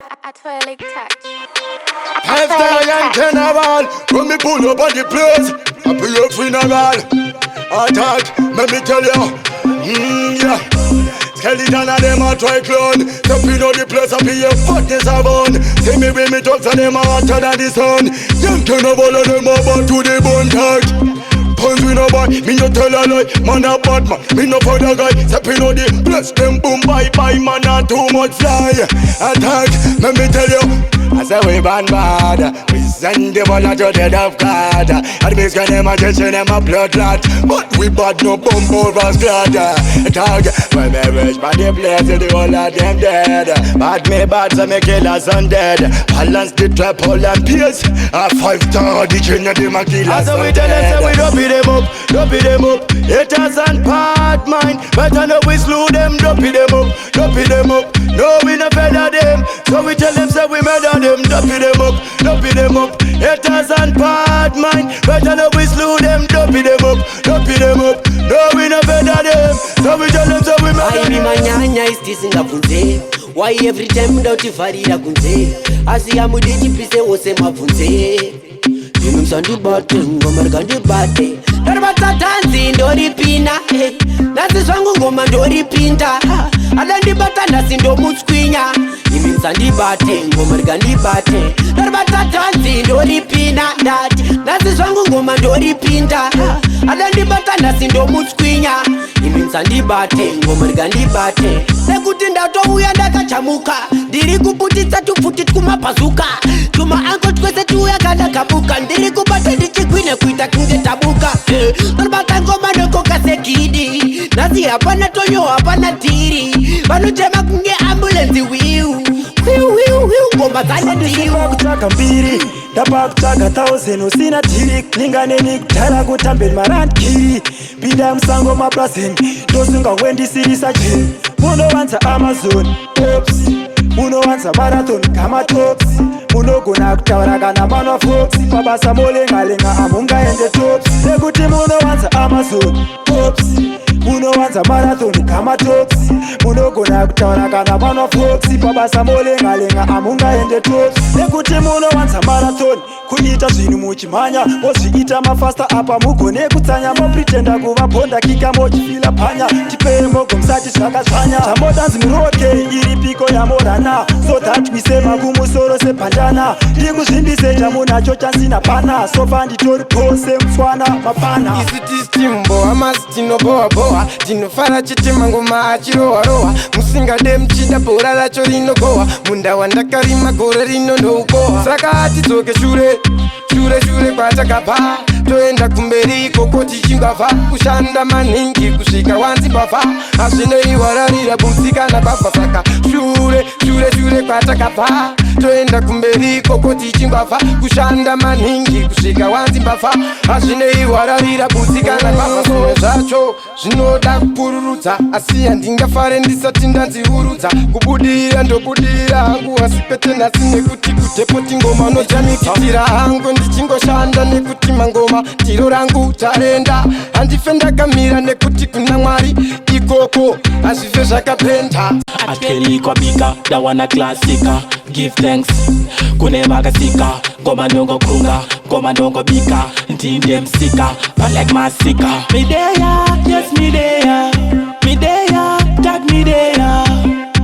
Artwellic touch. Half-time and carnival. When me pull up on the place, I pay up funeral. Attack, let me tell you. Yeah. Skeleton and them a try clone. Stepping on the place, I pay your fatness a bone. See me with me dogs and them a hotter than the sun. Young turn of all of them over to the bone tag. Puns we no boy, me no tell a lie. Man a bad man, me no father guy. Stepping on the place, them boom bye bye. Man a too much fly. Attack, let me tell you. I say we bad bad. We send the ball to the dead of God. And we scan them a church and them a blood clot. But we bad no bump over squad. Attack, when me reach by the place, the whole of them dead. Bad me bad, so me killers undead. Balance the trap, hole and pierce. A 5-star, the king of them a killers undead. So we tell them, say we don't beat them up, don't beat them up. Haters and bad mind, better know we slew them, don't beat them up, don't beat them up. No, we no feather them, so we tell them, say we murder them, don't beat them up, don't beat them up. Haters and bad mind, better know we slew them, don't beat them up, don't beat them up. No, we no feather them, so we tell them, say we murder them. Why manyanya is this in the funze? Why every time don't you farira kunze? Asi amuditi pise ose mafunze. Msandi bate, ngoma kandi bate. Darabata tanzi ndori pina, nasi swangu ngoma ndori pinta. Adandi bata nasi ndo mutswinya. Msandi bate, ngoma kandi bate. Darabata tanzi ndori pina, nasi swangu ngoma ndori pinta. Adandi bata nasi ndo mutswinya. Msandi bate, ngoma kandi bate. Nekuti ndato uya ndakachamuka. Ndiri kuputitsa tufuti kumapazuka. Tuma anko twese tuya kada kabuka. Ndiri kubata ndichikwine kuita kunge tabuka. Narbata ngoma noko kasekidi. Nasi hapana tonyo hapana tiri. Banutema kunge ambulance wiu. Ngoma zane ndiu. Kutaka mbiri dapa kutaka 1000 usina tiri. Ningane ni kutara kutambel marand kiri. Bida msango maplasen dosunga wendi siri sachi. Muno wanza Amazon Oops. Muno wanza marathon kama tops. Muno guna kutawaraga na man of folks. Pabasa mole ngalenga amunga ende tops. Nekuti muno wanza Amazon Oops. Muno wanza marathon kama tops. Muno guna kutawaraga na man of folks. Pabasa mole ngalenga amunga ende tops. Nekuti muno wanza marathon kuita zvinu muchimanya. Mozviita mafasta apa mugone kutsanya. Mopretenda kuva bonda kika mochifila panya. Tipeye mogo msati zvakazvanya. Zvamodanzi muroke iri piko yamorana. So that we say makumusoro sepandana. Ndikuzvimbise chamunacho chansina pana. Sofa nditori pose mswana mapana. Isi tistimbo amasi tinoboa boa. Tinofara chitima ngoma achiroa roa. Musinga dem chida bora racho rinogoa. Munda wandakarima gore rino ndoukoa. Saka atidzoke shure shure kwatakabva. Toenda kumberi kokoti chingava. Kushanda maningi kusvika wanzi bava. Azvinoiwararira bumsikana bava. Saka shure kwatakabva. Toenda kumberi kokoti chingava. Kushanda maningi kusvika wanzi bava. Azvinoiwararira bumsikana bava. Zvimwe zvacho zvinoda kupururudza. Asi handingafare ndisati ndanzihurudza. Kubudira ndobudira hangu asi pete nhasi nekuti kutepoti ngoma nojamikitira hangu ndichingoshanda nekuti mangoma tiro rangu tarenda. Handife ndakamira nekuti kuna Mwari ikoko hazvife zvakapenda. Artwellic BukaGuka dawana klasika. Give thanks kune vakasika. Ngoma ndongo krunga, ngoma ndongo bika. Ndinde msika, but like masika. Me there, yes me there. Me there, tag me there.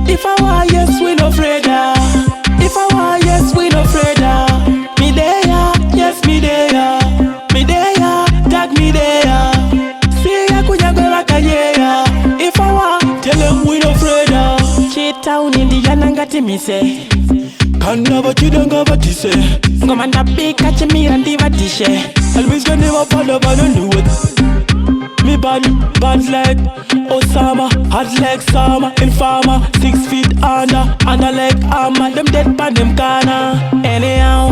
If I want, yes we no afraid. If I want, yes we no afraid. Me there, yes me there. Me there, tag me there. See ya kunya gola kanyera. If I want, tell them we no afraid. Chitown Indiana ngati mise. Kanava chidanga batise. Ngoma ndabika chimira ndivatishe. Always gonna never follow but don't do it. Me bad like Osama, hot like Sama, Informer, 6 feet under leg armor, them dead pan them corner. Anyhow,